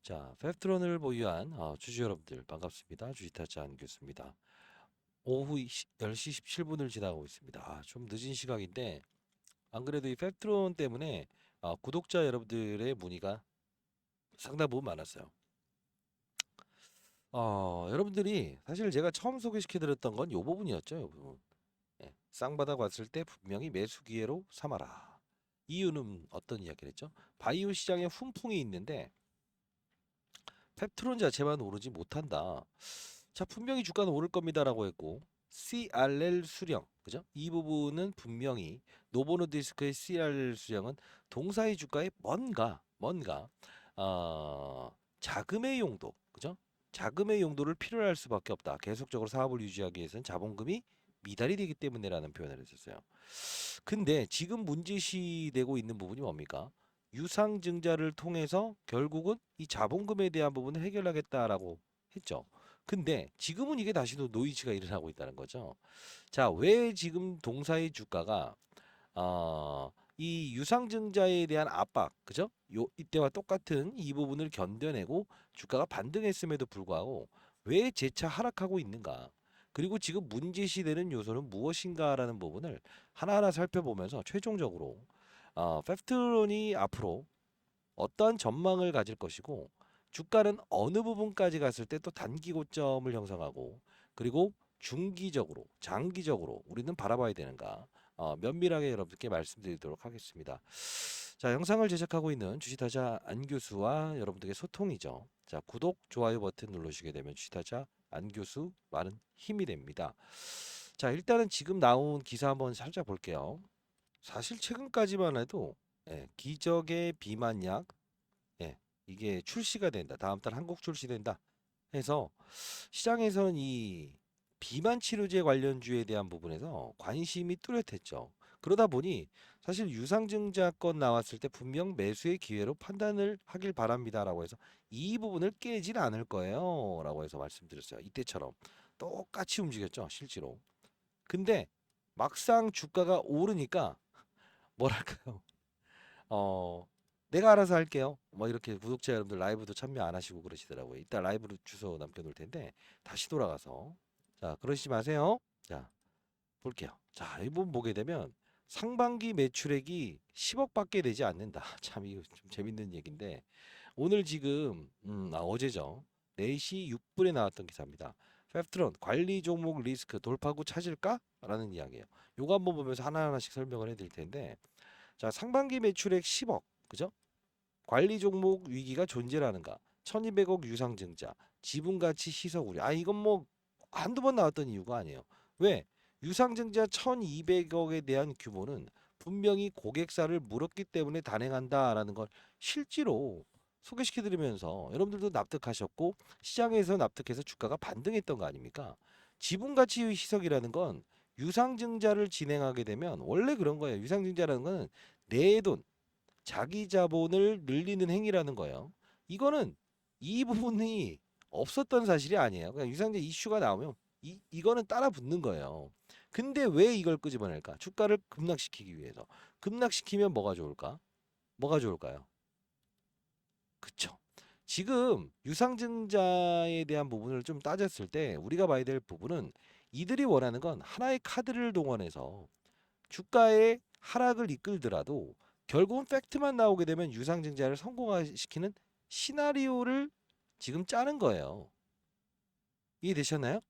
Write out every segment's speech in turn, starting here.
자, 펩트론을 보유한 주주 여러분들 반갑습니다. 주식타짜 안교수입니다. 오후 10시 17분을 지나고 있습니다. 좀 늦은 시각인데 안 그래도 이 펩트론 때문에 구독자 여러분들의 문의가 상당 부분 많았어요. 여러분들이 사실 제가 처음 소개시켜드렸던 건 이 부분이었죠. 이 부분. 예, 쌍바닥 왔을 때 분명히 매수 기회로 삼아라. 이유는 어떤 이야기를 했죠? 바이오 시장에 훈풍이 있는데 펩트론 자체만 오르지 못한다. 자, 분명히 주가는 오를 겁니다라고 했고 CRL 수령, 그죠? 이 부분은 분명히 노보노디스크의 CRL 수령은 동사의 주가에 뭔가 자금의 용도, 그죠? 자금의 용도를 필요로 할 수밖에 없다. 계속적으로 사업을 유지하기 위해서는 자본금이 미달이 되기 때문에라는 표현을 했었어요. 근데 지금 문제시되고 있는 부분이 뭡니까? 유상증자를 통해서 결국은 이 자본금에 대한 부분을 해결하겠다라고 했죠. 근데 지금은 이게 다시 또 노이즈가 일어나고 있다는 거죠. 자, 왜 지금 동사의 주가가 이 유상증자에 대한 압박, 그죠? 이때와 똑같은 이 부분을 견뎌내고 주가가 반등했음에도 불구하고 왜 재차 하락하고 있는가? 그리고 지금 문제시되는 요소는 무엇인가라는 부분을 하나하나 살펴보면서 최종적으로 펩트론이 앞으로 어떠한 전망을 가질 것이고 주가는 어느 부분까지 갔을 때 또 단기 고점을 형성하고 그리고 중기적으로 장기적으로 우리는 바라봐야 되는가 면밀하게 여러분께 말씀드리도록 하겠습니다. 자, 영상을 제작하고 있는 주식타자 안교수와 여러분들의 소통이죠. 자, 구독, 좋아요 버튼 누르시게 되면 주식타자 안교수 많은 힘이 됩니다. 자, 일단은 지금 나온 기사 한번 살짝 볼게요. 사실 최근까지만 해도 기적의 비만약, 이게 출시가 된다. 다음 달 한국 출시된다. 해서 시장에서는 이 비만 치료제 관련주에 대한 부분에서 관심이 뚜렷했죠. 그러다 보니 사실 유상증자권 나왔을 때 분명 매수의 기회로 판단을 하길 바랍니다라고 해서 이 부분을 깨질 않을 거예요라고 해서 말씀드렸어요. 이때처럼 똑같이 움직였죠, 실제로. 근데 막상 주가가 오르니까 뭐랄까요? 어, 내가 알아서 할게요. 뭐 이렇게 구독자 여러분들 라이브도 참여 안 하시고 그러시더라고요. 이따 라이브로 주소 남겨놓을 텐데 다시 돌아가서 자, 그러시지 마세요. 자, 볼게요. 자, 이 부분 보게 되면 상반기 매출액이 10억밖에 되지 않는다. 참 이거 좀 재밌는 얘기인데 오늘 지금 어제죠. 4시 6분에 나왔던 기사입니다. 펩트론 관리 종목 리스크 돌파구 찾을까? 라는 이야기예요. 요거 한번 보면서 하나하나씩 설명을 해드릴 텐데 자, 상반기 매출액 10억, 그죠? 관리 종목 위기가 존재라는가? 1200억 유상증자, 지분가치 희석 우려. 이건 뭐 한두 번 나왔던 이유가 아니에요. 왜? 유상증자 1200억에 대한 규모는 분명히 고객사를 물었기 때문에 단행한다라는 걸 실제로 소개시켜드리면서 여러분들도 납득하셨고 시장에서 납득해서 주가가 반등했던 거 아닙니까? 지분가치 희석이라는 건 유상증자를 진행하게 되면 원래 그런 거예요. 유상증자라는 거는 내 돈, 자기 자본을 늘리는 행위라는 거예요. 이거는 이 부분이 없었던 사실이 아니에요. 그냥 유상증자 이슈가 나오면 이거는 따라 붙는 거예요. 근데 왜 이걸 끄집어낼까? 주가를 급락시키기 위해서. 급락시키면 뭐가 좋을까? 뭐가 좋을까요? 그쵸. 지금 유상증자에 대한 부분을 좀 따졌을 때 우리가 봐야 될 부분은 이들이 원하는 건 하나의 카드를 동원해서 주가의 하락을 이끌더라도 결국은 팩트만 나오게 되면 유상증자를 성공시키는 시나리오를 지금 짜는 거예요. 이해되셨나요?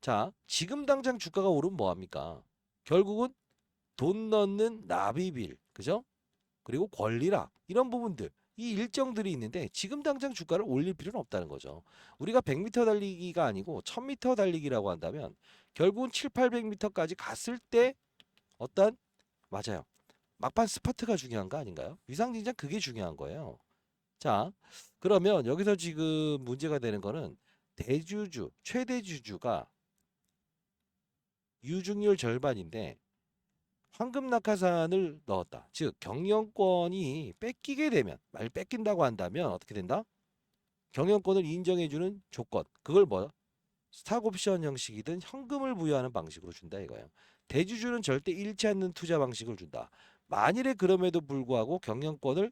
자, 지금 당장 주가가 오르면 뭐합니까? 결국은 돈 넣는 납입일, 그죠? 그리고 권리락 이런 부분들 이 일정들이 있는데 지금 당장 주가를 올릴 필요는 없다는 거죠. 우리가 100m 달리기가 아니고 1000m 달리기라고 한다면 결국은 7, 800m까지 갔을 때 어떤 맞아요. 막판 스파트가 중요한 거 아닌가요? 위상진작 그게 중요한 거예요. 자, 그러면 여기서 지금 문제가 되는 거는 대주주, 최대주주가 유중률 절반인데 황금 낙하산을 넣었다. 즉 경영권이 뺏기게 되면 말 뺏긴다고 한다면 어떻게 된다? 경영권을 인정해주는 조건 그걸 뭐 스탁옵션 형식이든 현금을 부여하는 방식으로 준다 이거예요. 대주주는 절대 잃지 않는 투자 방식을 준다. 만일에 그럼에도 불구하고 경영권을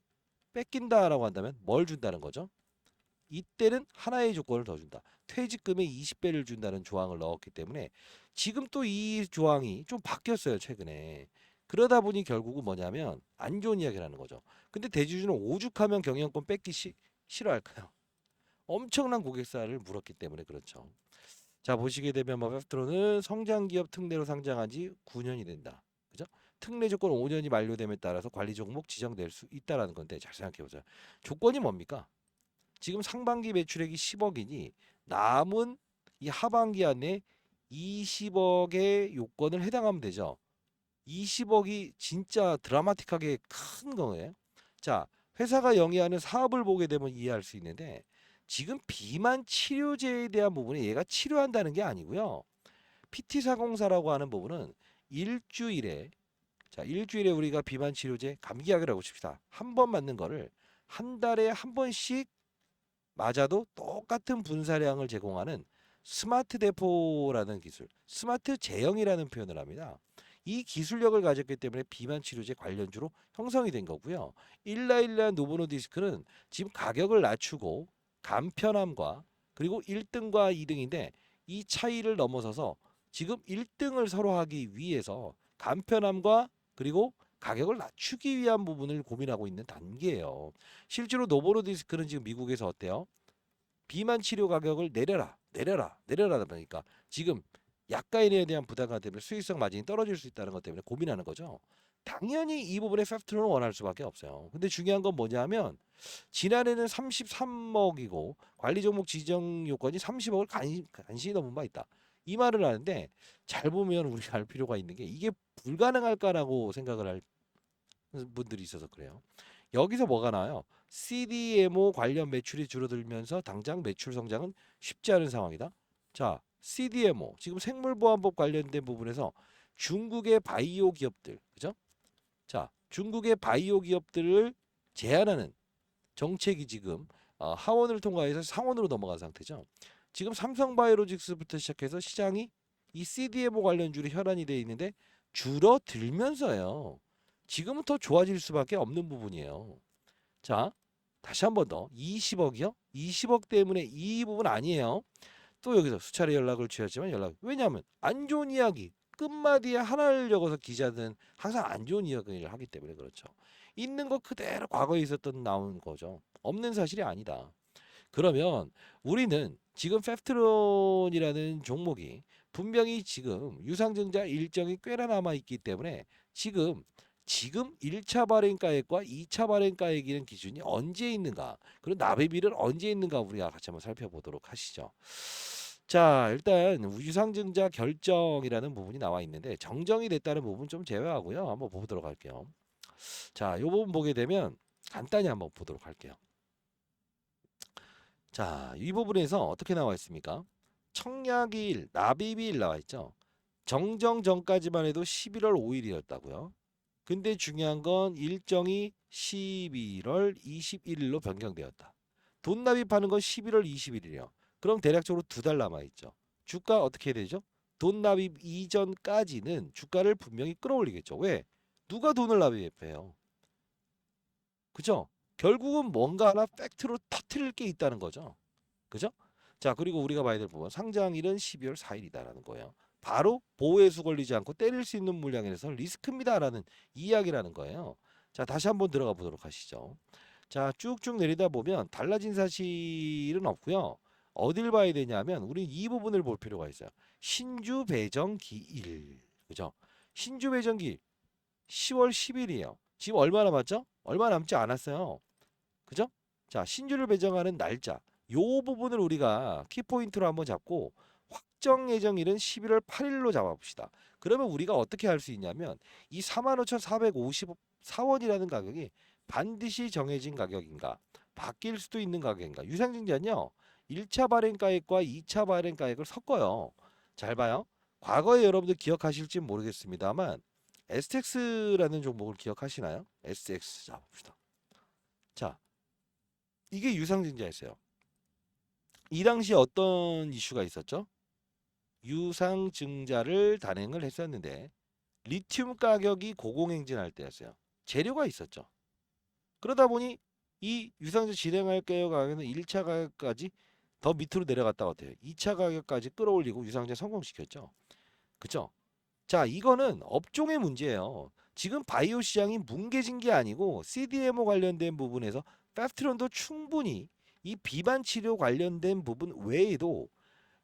뺏긴다라고 한다면 뭘 준다는 거죠? 이때는 하나의 조건을 더 준다. 퇴직금의 20배를 준다는 조항을 넣었기 때문에 지금 또 이 조항이 좀 바뀌었어요, 최근에. 그러다 보니 결국은 뭐냐면 안 좋은 이야기라는 거죠. 근데 대주주는 오죽하면 경영권 뺏기 싫어할까요? 엄청난 고객사를 물었기 때문에 그렇죠. 자, 보시게 되면 뭐 페프트론은 성장기업 특례로 상장한 지 9년이 된다. 그죠? 특례 조건 5년이 만료됨에 따라서 관리 종목 지정될 수 있다라는 건데 잘 생각해 보세요. 조건이 뭡니까? 지금 상반기 매출액이 10억이니 남은 이 하반기 안에 20억의 요건을 해당하면 되죠. 20억이 진짜 드라마틱하게 큰 거예요. 자, 회사가 영위하는 사업을 보게 되면 이해할 수 있는데 지금 비만 치료제에 대한 부분이 얘가 치료한다는 게 아니고요. PT404라고 하는 부분은 일주일에 일주일에 우리가 비만 치료제 감기약이라고 칩시다. 한 번 맞는 거를 한 달에 한 번씩 맞아도 똑같은 분사량을 제공하는 스마트 대포라는 기술, 스마트 제형이라는 표현을 합니다. 이 기술력을 가졌기 때문에 비만 치료제 관련주로 형성이 된 거고요. 일라일라 노보노디스크는 지금 가격을 낮추고 간편함과 그리고 1등과 2등인데 이 차이를 넘어서서 지금 1등을 서로 하기 위해서 간편함과 그리고 가격을 낮추기 위한 부분을 고민하고 있는 단계예요. 실제로 노보노디스크는 지금 미국에서 어때요? 비만 치료 가격을 내려라 보니까 지금 약가인에 대한 부담감 때문에 수익성 마진이 떨어질 수 있다는 것 때문에 고민하는 거죠. 당연히 이 부분에 팩트로는 원할 수밖에 없어요. 근데 중요한 건 뭐냐면 지난해는 33억이고 관리 종목 지정 요건이 30억을 간신히 넘은 바 있다. 이 말을 하는데 잘 보면 우리가 알 필요가 있는 게 이게 불가능할까라고 생각을 할 분들이 있어서 그래요. 여기서 뭐가 나와요? CDMO 관련 매출이 줄어들면서 당장 매출 성장은 쉽지 않은 상황이다. 자, CDMO 지금 생물보안법 관련된 부분에서 중국의 바이오 기업들, 그죠? 자, 중국의 바이오 기업들을 제한하는 정책이 지금 하원을 통과해서 상원으로 넘어간 상태죠. 지금 삼성바이오로직스부터 시작해서 시장이 이 CDMO 관련주로 혈안이 돼 있는데 줄어들면서요. 지금은 더 좋아질 수밖에 없는 부분이에요. 자, 다시 한 번 더. 20억이요? 20억 때문에 이 부분 아니에요. 또 여기서 수차례 연락을 주셨지만 왜냐하면 안 좋은 이야기 끝마디에 하나를 적어서 기자들은 항상 안 좋은 이야기를 하기 때문에 그렇죠. 있는 거 그대로 과거에 있었던 나오는 거죠. 없는 사실이 아니다. 그러면 우리는 지금 페프트론이라는 종목이 분명히 지금 유상증자 일정이 꽤나 남아 있기 때문에 지금 1차 발행가액과 2차 발행가액이라는 기준이 언제 있는가, 그리고 납입일은 언제 있는가 우리가 같이 한번 살펴보도록 하시죠. 자, 일단 유상증자 결정이라는 부분이 나와 있는데 정정이 됐다는 부분 좀 제외하고요. 한번 보도록 할게요. 자, 이 부분 보게 되면 간단히 한번 보도록 할게요. 자, 이 부분에서 어떻게 나와 있습니까? 청약일, 납입일 나와 있죠. 정정 전까지만 해도 11월 5일이었다고요. 근데 중요한 건 일정이 11월 21일로 변경되었다. 돈 납입하는 건 11월 21일이에요. 그럼 대략적으로 2달 남아 있죠. 주가 어떻게 되죠? 돈 납입 이전까지는 주가를 분명히 끌어올리겠죠. 왜? 누가 돈을 납입해요? 그죠? 결국은 뭔가 하나 팩트로 터트릴 게 있다는 거죠. 그죠? 자, 그리고 우리가 봐야 될 부분 상장일은 12월 4일이다라는 거예요. 바로 보호해수 걸리지 않고 때릴 수 있는 물량에서 리스크입니다라는 이야기라는 거예요. 자, 다시 한번 들어가 보도록 하시죠. 자, 쭉쭉 내리다 보면 달라진 사실은 없고요. 어딜 봐야 되냐면 우리 이 부분을 볼 필요가 있어요. 신주 배정 기일. 그죠? 신주 배정 기일 10월 10일이에요. 지금 얼마 남았죠? 얼마 남지 않았어요. 그죠? 자, 신주를 배정하는 날짜. 요 부분을 우리가 키포인트로 한번 잡고 확정 예정일은 11월 8일로 잡아봅시다. 그러면 우리가 어떻게 할 수 있냐면 이 45,454원이라는 가격이 반드시 정해진 가격인가, 바뀔 수도 있는 가격인가. 유상증자는요. 1차 발행가액과 2차 발행가액을 섞어요. 잘 봐요. 과거에 여러분들 기억하실지 모르겠습니다만 STX라는 종목을 기억하시나요? STX 잡읍시다. 자, 이게 유상증자였어요. 이 당시에 어떤 이슈가 있었죠? 유상증자를 단행을 했었는데 리튬 가격이 고공행진할 때였어요. 재료가 있었죠. 그러다 보니 이 유상증 진행할게요 가격은 1차 가격까지 더 밑으로 내려갔다 어때요? 2차 가격까지 끌어올리고 유상증 성공시켰죠. 그죠? 자, 이거는 업종의 문제예요. 지금 바이오 시장이 뭉개진 게 아니고 CDMO 관련된 부분에서 펩트론도 충분히 이 비만 치료 관련된 부분 외에도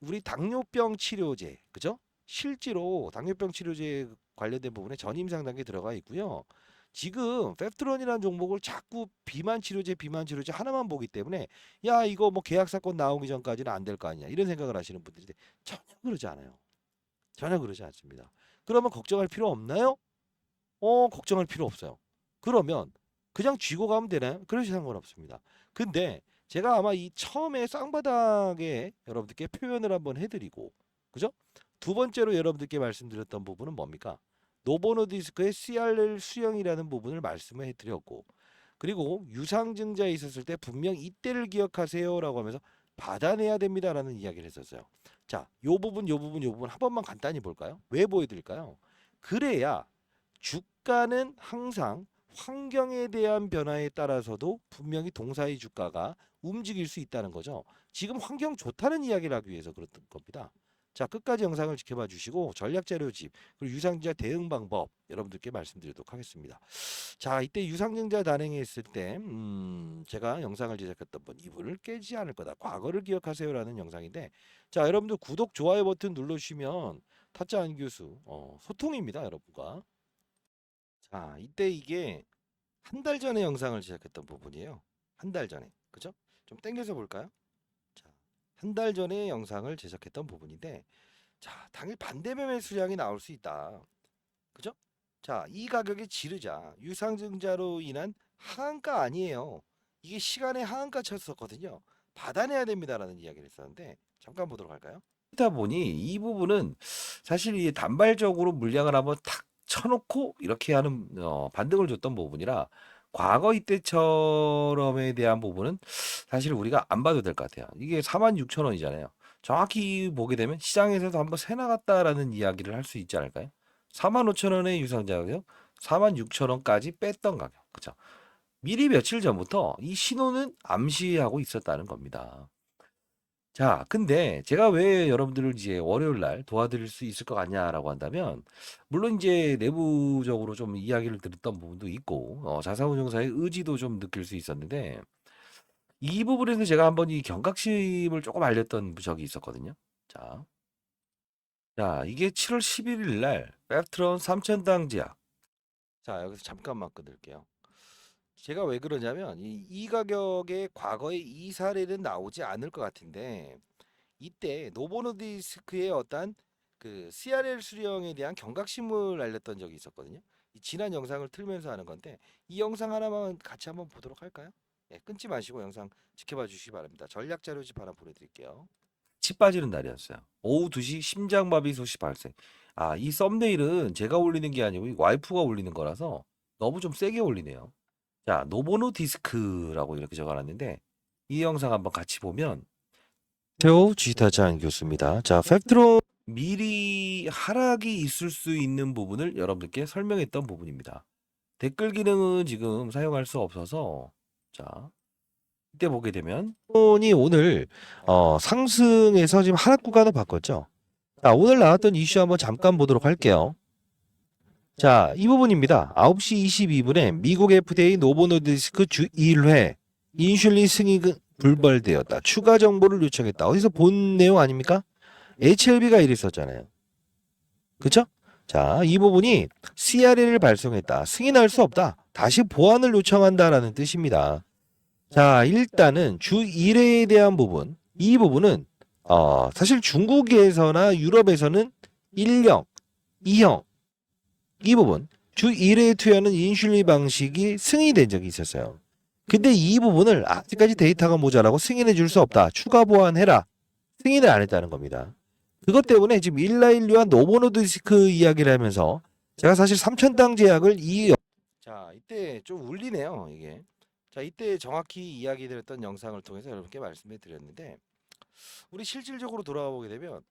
우리 당뇨병 치료제, 그죠? 실제로 당뇨병 치료제 관련된 부분에 전임 상단계 들어가 있고요. 지금 펩트론이라는 종목을 자꾸 비만 치료제 하나만 보기 때문에 야 이거 뭐 계약 사건 나오기 전까지는 안 될 거 아니냐 이런 생각을 하시는 분들인데 전혀 그러지 않아요. 전혀 그러지 않습니다. 그러면 걱정할 필요 없나요? 걱정할 필요 없어요. 그러면 그냥 쥐고 가면 되나요? 그러시 상관없습니다. 근데 제가 아마 이 처음에 쌍바닥에 여러분들께 표현을 한번 해드리고, 그죠? 두 번째로 여러분들께 말씀드렸던 부분은 뭡니까? 노보노디스크의 CRL 수형이라는 부분을 말씀을 해드렸고, 그리고 유상증자에 있었을 때 분명 이때를 기억하세요라고 하면서 받아내야 됩니다라는 이야기를 했었어요. 자, 요 부분 한 번만 간단히 볼까요? 왜 보여드릴까요? 그래야 주가는 항상 환경에 대한 변화에 따라서도 분명히 동사의 주가가 움직일 수 있다는 거죠. 지금 환경 좋다는 이야기를 하기 위해서 그랬던 겁니다. 자, 끝까지 영상을 지켜봐 주시고 전략 자료집 그리고 유상증자 대응 방법 여러분들께 말씀드리도록 하겠습니다. 자, 이때 유상증자 단행했을 때 제가 영상을 제작했던 번 이분을 깨지 않을 거다. 과거를 기억하세요라는 영상인데 자, 여러분들 구독 좋아요 버튼 눌러주시면 타짜 안 교수 소통입니다, 여러분과. 자, 이때 이게 한 달 전에 영상을 제작했던 부분이에요. 한 달 전에. 그죠? 좀 땡겨서 볼까요? 자, 한 달 전에 영상을 제작했던 부분인데 자, 당일 반대 매매 수량이 나올 수 있다. 그죠? 자, 이 가격이 지르자 유상증자로 인한 하한가 아니에요. 이게 시간에 하한가 쳤었거든요. 받아내야 됩니다라는 이야기를 했었는데 잠깐 보도록 할까요? 그러다 보니 이 부분은 사실 이 단발적으로 물량을 한번 탁 쳐놓고 이렇게 하는 반등을 줬던 부분이라 과거 이때처럼에 대한 부분은 사실 우리가 안 봐도 될 것 같아요. 이게 46,000원이잖아요. 정확히 보게 되면 시장에서도 한번 새 나갔다라는 이야기를 할 수 있지 않을까요? 45,000원의 유상자 가격, 46,000원까지 뺐던 가격. 그죠? 미리 며칠 전부터 이 신호는 암시하고 있었다는 겁니다. 자, 근데 제가 왜 여러분들을 이제 월요일 날 도와드릴 수 있을 것 같냐라고 한다면, 물론 이제 내부적으로 좀 이야기를 들었던 부분도 있고, 자산운용사의 의지도 좀 느낄 수 있었는데, 이 부분에서 제가 한번 이 경각심을 조금 알렸던 적이 있었거든요. 자, 자, 이게 7월 11일 날, 펩트론 3,000당 제약. 자, 여기서 잠깐만 끊을게요. 제가 왜 그러냐면 이 가격에 과거에 이 사례는 나오지 않을 것 같은데 이때 노보노디스크의 어떤 그 CRL 수령에 대한 경각심을 알렸던 적이 있었거든요. 이 지난 영상을 틀면서 하는 건데 이 영상 하나만 같이 한번 보도록 할까요? 네, 끊지 마시고 영상 지켜봐 주시기 바랍니다. 전략 자료집 하나 보내드릴게요. 치 빠지는 날이었어요. 오후 2시 심장마비 소식 발생. 아, 이 썸네일은 제가 올리는 게 아니고 이 와이프가 올리는 거라서 너무 좀 세게 올리네요. 자, 노보노 디스크라고 이렇게 적어놨는데 이 영상 한번 같이 보면 테오 지타장 교수입니다. 자, 팩트로 미리 하락이 있을 수 있는 부분을 여러분들께 설명했던 부분입니다. 댓글 기능은 지금 사용할 수 없어서 자, 이때 보게 되면 이 오늘 상승해서 지금 하락 구간을 바꿨죠. 자, 오늘 나왔던 이슈 한번 잠깐 보도록 할게요. 자, 이 부분입니다. 9시 22분에 미국 FDA 노보노디스크 주 1회 인슐린 승인이 불발되었다. 추가 정보를 요청했다. 어디서 본 내용 아닙니까? HLB가 이랬었잖아요. 그쵸? 자, 이 부분이 CRL을 발송했다. 승인할 수 없다. 다시 보완을 요청한다라는 뜻입니다. 자, 일단은 주 1회에 대한 부분, 이 부분은 사실 중국에서나 유럽에서는 1형, 2형 이 부분 주 1회에 투여하는 인슐린 방식이 승인된 적이 있었어요. 근데 이 부분을 아직까지 데이터가 모자라고 승인해 줄 수 없다. 추가 보완해라. 승인을 안 했다는 겁니다. 그것 때문에 지금 일라일류와 노보노디스크 이야기를 하면서 제가 사실 3,000당 제약을 자, 이때 좀 울리네요, 이게. 자, 이때 정확히 이야기 드렸던 영상을 통해서 여러분께 말씀해 드렸는데 우리 실질적으로 돌아가 보게 되면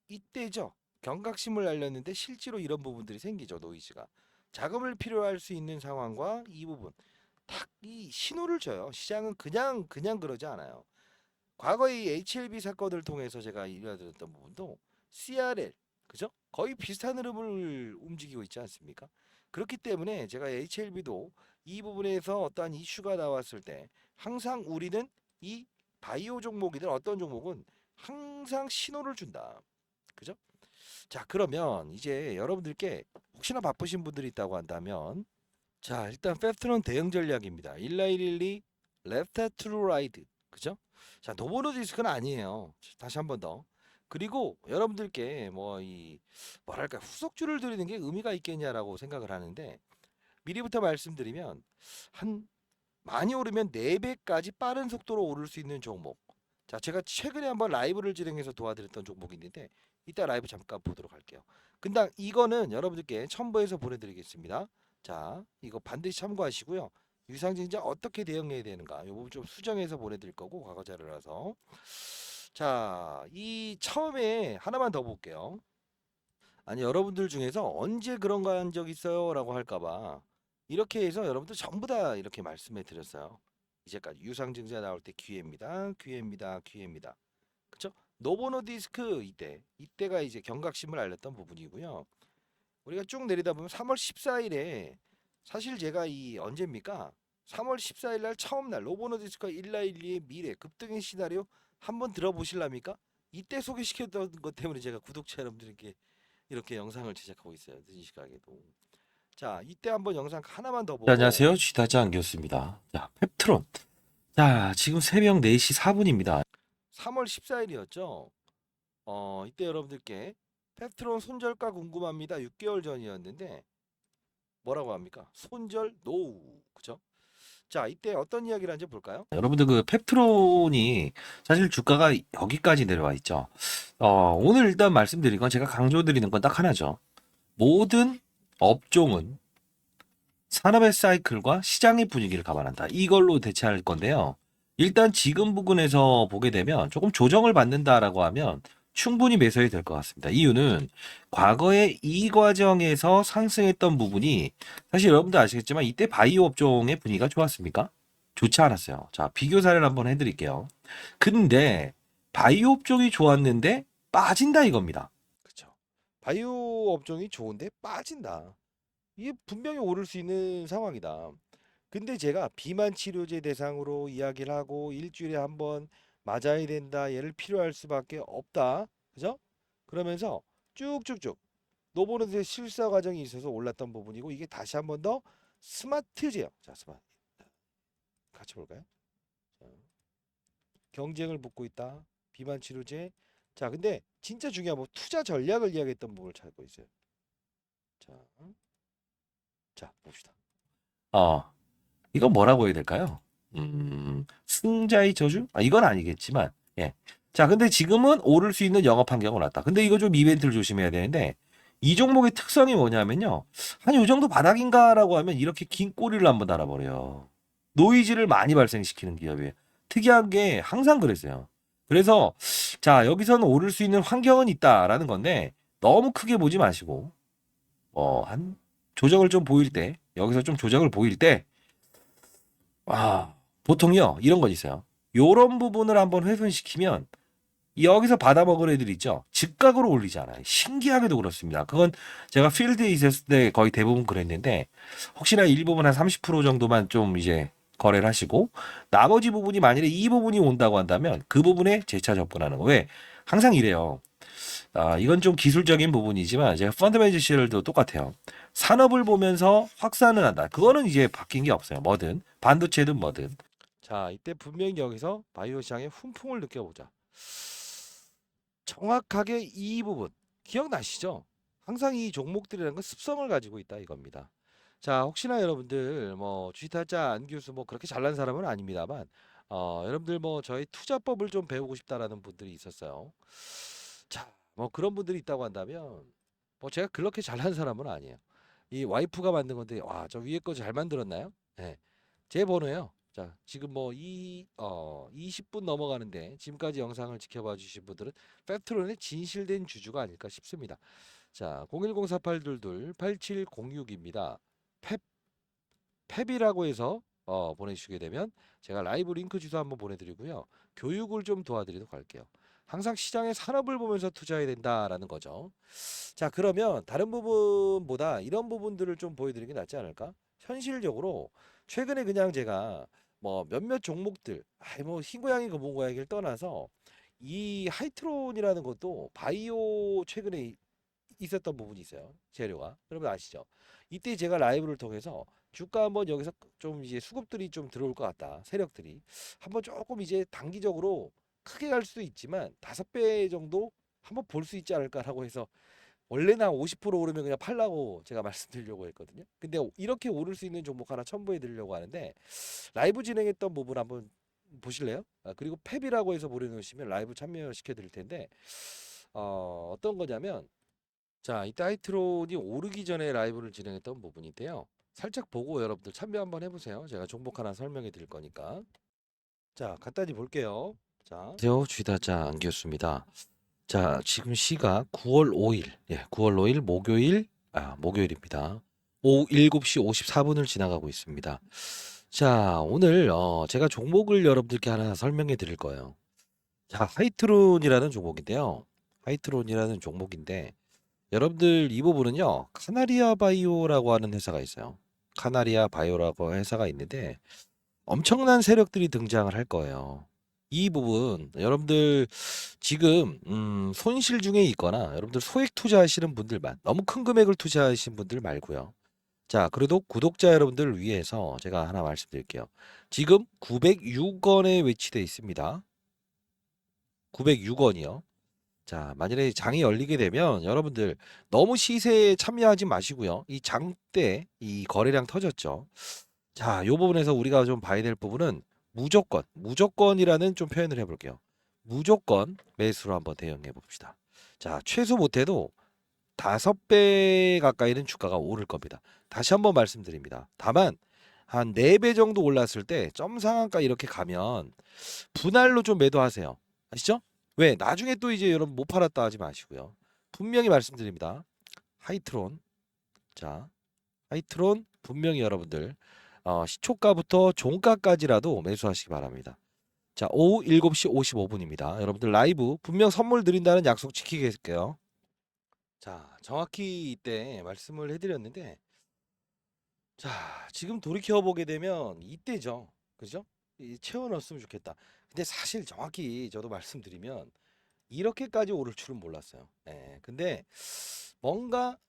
이때죠. 경각심을 알렸는데 실제로 이런 부분들이 생기죠. 노이즈가. 자금을 필요할 수 있는 상황과 이 부분. 딱 이 신호를 줘요. 시장은 그냥 그러지 않아요. 과거의 이 HLB 사건을 통해서 제가 이야기했던 부분도 CRL, 그죠? 거의 비슷한 흐름을 움직이고 있지 않습니까? 그렇기 때문에 제가 HLB도 이 부분에서 어떠한 이슈가 나왔을 때 항상 우리는 이 바이오 종목이든 어떤 종목은 항상 신호를 준다. 그죠? 자, 그러면 이제 여러분들께 혹시나 바쁘신 분들이 있다고 한다면, 자, 일단 펩트론 대응 전략입니다. 1112 레프트 투 라이트. 그죠? 자, 노보노 디스크는 아니에요. 다시 한 번 더. 그리고 여러분들께 뭐 이 뭐랄까 후속주를 드리는 게 의미가 있겠냐라고 생각을 하는데, 미리부터 말씀드리면 한 많이 오르면 4배까지 빠른 속도로 오를 수 있는 종목. 자, 제가 최근에 한번 라이브를 진행해서 도와드렸던 종목이 있는데 이따 라이브 잠깐 보도록 할게요. 근데 이거는 여러분들께 첨부해서 보내드리겠습니다. 자, 이거 반드시 참고하시고요. 유상증자 어떻게 대응해야 되는가 이 부분 좀 수정해서 보내드릴 거고 과거 자료라서. 자, 이 처음에 하나만 더 볼게요. 아니 여러분들 중에서 언제 그런 거 한 적 있어요? 라고 할까봐 이렇게 해서 여러분들 전부 다 이렇게 말씀해 드렸어요. 이제까지 유상증자 나올 때 기회입니다. 기회입니다. 기회입니다. 그쵸? 노보노 디스크 이때가 이제 경각심을 알렸던 부분이고요. 우리가 쭉 내리다 보면 3월 14일에 사실 제가 이 언제입니까? 3월 14일 날 처음 날 노보노 디스크와 1112의 미래 급등의 시나리오 한번 들어보실랍니까? 이때 소개시켰던 것 때문에 제가 구독자 여러분들께 이렇게 영상을 제작하고 있어요. 늦은 시각에도. 자, 이때 한번 영상 하나만 더 네, 보고 안녕하세요. 쥐다자 안교수입니다. 자, 펩트론. 자, 지금 새벽 4시 4분입니다. 3월 14일이었죠. 이때 여러분들께 펩트론 손절가 궁금합니다. 6개월 전이었는데 뭐라고 합니까? 손절 노우. 그죠? 자, 이때 어떤 이야기를 하는지 볼까요? 여러분들 그 펩트론이 사실 주가가 여기까지 내려와 있죠. 오늘 일단 말씀드린 건 제가 강조드리는 건 딱 하나죠. 모든 업종은 산업의 사이클과 시장의 분위기를 감안한다. 이걸로 대체할 건데요. 일단 지금 부분에서 보게 되면 조금 조정을 받는다라고 하면 충분히 매수해도 될 것 같습니다. 이유는 과거에 이 과정에서 상승했던 부분이 사실 여러분들 아시겠지만 이때 바이오 업종의 분위기가 좋았습니까? 좋지 않았어요. 자, 비교 사례를 한번 해드릴게요. 근데 바이오 업종이 좋았는데 빠진다 이겁니다. 그쵸. 바이오 업종이 좋은데 빠진다. 이게 분명히 오를 수 있는 상황이다. 근데 제가 비만 치료제 대상으로 이야기를 하고 일주일에 한 번 맞아야 된다. 얘를 필요할 수밖에 없다. 그죠? 그러면서 쭉쭉쭉 노보노드의 실사 과정이 있어서 올랐던 부분이고 이게 다시 한 번 더 스마트 제어. 자, 스마트. 같이 볼까요? 자, 경쟁을 붙고 있다. 비만 치료제. 자, 근데 진짜 중요한 뭐 투자 전략을 이야기했던 부분을 찾고 있어요. 자, 자, 봅시다. 어, 이건 뭐라고 해야 될까요? 승자의 저주? 아, 이건 아니겠지만, 예. 자, 근데 지금은 오를 수 있는 영업 환경은 왔다. 근데 이거 좀 이벤트를 조심해야 되는데, 이 종목의 특성이 뭐냐면요. 한 요 정도 바닥인가라고 하면 이렇게 긴 꼬리를 한번 달아버려요. 노이즈를 많이 발생시키는 기업이에요. 특이한 게 항상 그랬어요. 그래서, 자, 여기서는 오를 수 있는 환경은 있다라는 건데, 너무 크게 보지 마시고, 한 조정을 좀 보일 때, 여기서 좀 조정을 보일 때, 보통요, 이런 건 있어요. 요런 부분을 한번 훼손시키면 여기서 받아먹을 애들 있죠. 즉각으로 올리잖아요. 신기하게도 그렇습니다. 그건 제가 필드에 있었을 때 거의 대부분 그랬는데 혹시나 일부분 한 30% 정도만 좀 이제 거래를 하시고 나머지 부분이 만일에 이 부분이 온다고 한다면 그 부분에 재차 접근하는 거. 왜? 항상 이래요. 이건 좀 기술적인 부분이지만 제가 펀더멘tal 시절도 똑같아요. 산업을 보면서 확산을 한다. 그거는 이제 바뀐 게 없어요. 뭐든 반도체든 뭐든. 자, 이때 분명히 여기서 바이오 시장의 훈풍을 느껴보자. 정확하게 이 부분 기억나시죠? 항상 이 종목들이라는 건 습성을 가지고 있다 이겁니다. 자, 혹시나 여러분들 뭐 주식타짜 안교수 뭐 그렇게 잘난 사람은 아닙니다만 여러분들 뭐 저희 투자법을 좀 배우고 싶다라는 분들이 있었어요. 자, 뭐 그런 분들이 있다고 한다면 뭐 제가 그렇게 잘난 사람은 아니에요. 이 와이프가 만든 건데 와, 저 위에 거 잘 만들었나요? 네. 제 번호예요. 자, 지금 뭐 20분 넘어가는데 지금까지 영상을 지켜봐 주신 분들은 팩트론의 진실된 주주가 아닐까 싶습니다. 자, 01048228706입니다. 펩이라고 해서 보내주시게 되면 제가 라이브 링크 주소 한번 보내드리고요. 교육을 좀 도와드리도록 할게요. 항상 시장의 산업을 보면서 투자해야 된다라는 거죠. 자, 그러면 다른 부분보다 이런 부분들을 좀 보여드리는 게 낫지 않을까? 현실적으로 최근에 그냥 제가 뭐 몇몇 종목들, 뭐 흰고양이 검은고양이를 떠나서 이 하이트론이라는 것도 바이오 최근에 있었던 부분이 있어요. 재료가. 여러분 아시죠? 이때 제가 라이브를 통해서 주가 한번 여기서 좀 이제 수급들이 좀 들어올 것 같다. 세력들이 한번 조금 이제 단기적으로 크게 갈 수도 있지만 5배 정도 한번 볼 수 있지 않을까라고 해서 원래는 한 50% 오르면 그냥 팔라고 제가 말씀드리려고 했거든요. 근데 이렇게 오를 수 있는 종목 하나 첨부해 드리려고 하는데 라이브 진행했던 부분 한번 보실래요? 그리고 팹이라고 해서 보내놓으시면 라이브 참여시켜 드릴 텐데 어떤 거냐면 자, 이때 하이트론이 오르기 전에 라이브를 진행했던 부분인데요. 살짝 보고 여러분들 참여 한번 해보세요. 제가 종목 하나 설명해 드릴 거니까. 자, 간단히 볼게요. 자, 안녕하세요. 주식타짜 안기였습니다. 자, 지금 시각 9월 5일, 9월 5일 목요일입니다. 오후 7시 54분을 지나가고 있습니다. 자, 오늘 제가 종목을 여러분들께 하나 설명해 드릴 거예요. 자, 하이트론이라는 종목인데요. 하이트론이라는 종목인데 여러분들 이 부분은요. 카나리아 바이오라고 하는 회사가 있어요. 카나리아 바이오라고 회사가 있는데 엄청난 세력들이 등장을 할 거예요. 이 부분 여러분들 지금 손실 중에 있거나 여러분들 소액 투자하시는 분들만 너무 큰 금액을 투자하시는 분들 말고요. 자, 그래도 구독자 여러분들을 위해서 제가 하나 말씀드릴게요. 지금 906원에 위치되어 있습니다. 906원이요. 자, 만약에 장이 열리게 되면 여러분들 너무 시세에 참여하지 마시고요. 이 장 때 이 거래량 터졌죠. 자, 요 부분에서 우리가 좀 봐야 될 부분은 무조건이라는 좀 표현을 해볼게요. 무조건 매수로 한번 대응해 봅시다. 자, 최소 못해도 5배 가까이는 주가가 오를 겁니다. 다시 한번 말씀드립니다. 다만 한 4배 정도 올랐을 때 점 상한가 이렇게 가면 분할로 좀 매도하세요. 아시죠? 왜? 나중에 또 이제 여러분 못 팔았다 하지 마시고요. 분명히 말씀드립니다. 하이트론. 자, 하이트론 분명히 여러분들 시초가부터 종가까지라도 매수하시기 바랍니다. 자, 오후 7시 55분입니다. 여러분들 라이브 분명 선물 드린다는 약속 지키겠게요. 자, 정확히 이때 말씀을 해드렸는데 자, 지금 돌이켜 보게 되면 이때죠. 그죠? 채워 넣었으면 좋겠다. 근데 사실 정확히 저도 말씀드리면 이렇게까지 오를 줄은 몰랐어요. 예. 근데 뭔가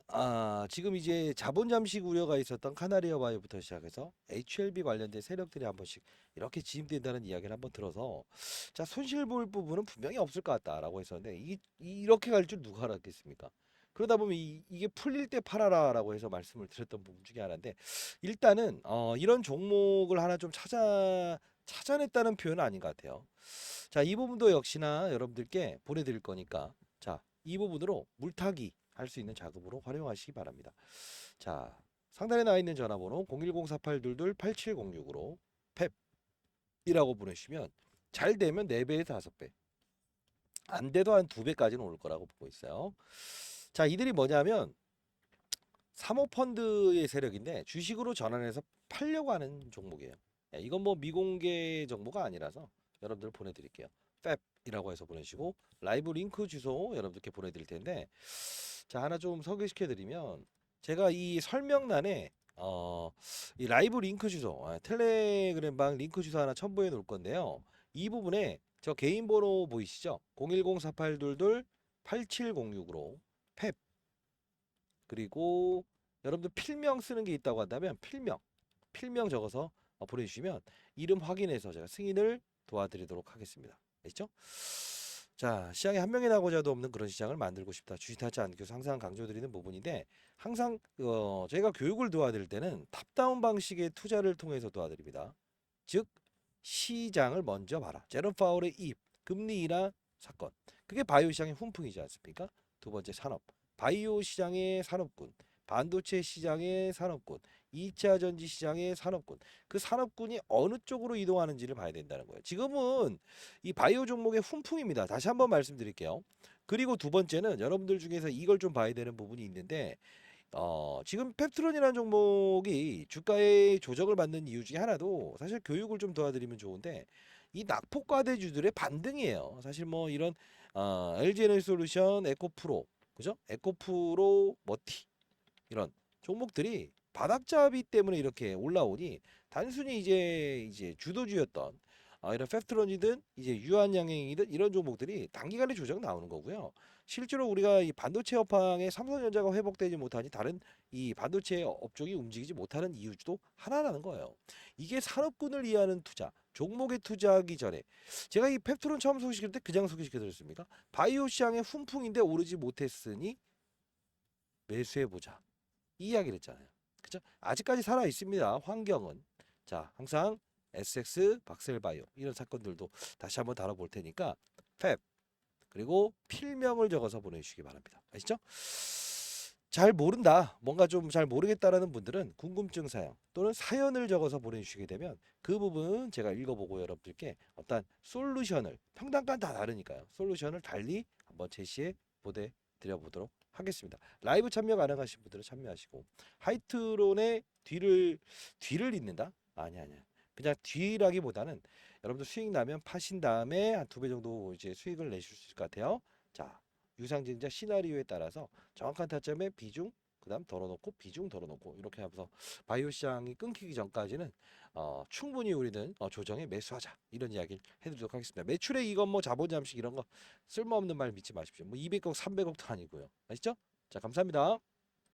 지금 이제 자본 잠식 우려가 있었던 카나리아 바이오부터 시작해서 HLB 관련된 세력들이 한 번씩 이렇게 진입된다는 이야기를 한번 들어서 자, 손실 볼 부분은 분명히 없을 것 같다라고 했었는데 이렇게 갈 줄 누가 알았겠습니까? 그러다 보면 이게 풀릴 때 팔아라라고 해서 말씀을 드렸던 부분 중에 하나인데 일단은 이런 종목을 하나 좀 찾아냈다는 표현은 아닌 것 같아요. 자, 이 부분도 역시나 여러분들께 보내드릴 거니까 자, 이 부분으로 물타기 할 수 있는 자금으로 활용하시기 바랍니다. 자, 상단에 나와 있는 전화번호 010-4822-8706으로 펩이라고 보내주시면 잘 되면 4배에서 5배 안 돼도 한 2배까지는 올 거라고 보고 있어요. 자, 이들이 뭐냐면 사모펀드의 세력인데 주식으로 전환해서 팔려고 하는 종목이에요. 이건 뭐 미공개 정보가 아니라서 여러분들 보내드릴게요. 펩이라고 해서 보내시고 라이브 링크 주소 여러분들께 보내드릴 텐데 자, 하나 좀 소개시켜 드리면 제가 이 설명란에 이 라이브 링크 주소 텔레그램방 링크 주소 하나 첨부해 놓을 건데요. 이 부분에 저 개인 번호 보이시죠? 010-4822-8706으로 펩 그리고 여러분들 필명 쓰는 게 있다고 한다면 필명 적어서 보내주시면 이름 확인해서 제가 승인을 도와드리도록 하겠습니다. 아시죠? 자, 시장에 한 명이 나고자도 없는 그런 시장을 만들고 싶다. 주식타짜 안교수 항상 강조드리는 부분인데 항상 저희가 교육을 도와드릴 때는 탑다운 방식의 투자를 통해서 도와드립니다. 즉 시장을 먼저 봐라. 제롬 파월의 입, 금리 인하 사건. 그게 바이오 시장의 훈풍이지 않습니까? 두 번째 산업. 바이오 시장의 산업군, 반도체 시장의 산업군, 2차 전지 시장의 산업군. 그 산업군이 어느 쪽으로 이동하는지를 봐야 된다는 거예요. 지금은 이 바이오 종목의 훈풍입니다. 다시 한번 말씀드릴게요. 그리고 두 번째는 여러분들 중에서 이걸 좀 봐야 되는 부분이 있는데 지금 펩트론이라는 종목이 주가의 조정을 받는 이유 중에 하나도 사실 교육을 좀 도와드리면 좋은데 이 낙폭과대주들의 반등이에요. 사실 뭐 이런 LG에너지솔루션, 에코프로, 그죠? 에코프로, 머티 이런 종목들이 바닥잡이 때문에 이렇게 올라오니 단순히 이제 주도주였던 이런 펩트론이든 이제 유한양행이든 이런 종목들이 단기간에 조정 나오는 거고요. 실제로 우리가 이 반도체 업황에 삼성전자가 회복되지 못하니 다른 이 반도체 업종이 움직이지 못하는 이유도 하나라는 거예요. 이게 산업군을 이해하는 투자, 종목에 투자하기 전에 제가 이 펩트론 처음 소개시킬 때 그냥 소개시켜드렸습니까? 바이오 시장의 훈풍인데 오르지 못했으니 매수해보자. 이 이야기를 했잖아요. 그죠? 아직까지 살아 있습니다. 환경은. 자, 항상 SX, 박셀바이오 이런 사건들도 다시 한번 다뤄볼 테니까 펩 그리고 필명을 적어서 보내주시기 바랍니다. 아시죠? 잘 모른다, 뭔가 좀 잘 모르겠다라는 분들은 궁금증 사연 또는 사연을 적어서 보내주시게 되면 그 부분 제가 읽어보고 여러분들께 어떤 솔루션을 평단가는 다 다르니까요. 솔루션을 달리 한번 제시해 보내드려 보도록 하겠습니다. 라이브 참여 가능하신 분들은 참여하시고 하이트론의 뒤를 잇는다? 아니야. 그냥 뒤라기보다는 여러분들 수익 나면 파신 다음에 한 2배 정도 이제 수익을 내실 수 있을 것 같아요. 자, 유상증자 시나리오에 따라서 정확한 타점에 비중, 그다음 덜어놓고 비중 덜어놓고 이렇게 하면서 바이오 시장이 끊기기 전까지는 충분히 우리는 조정에 매수하자 이런 이야기를 해드리도록 하겠습니다. 매출액 이건 뭐 자본 잠식 이런 거 쓸모없는 말 믿지 마십시오. 뭐 200억, 300억도 아니고요. 아시죠? 자, 감사합니다.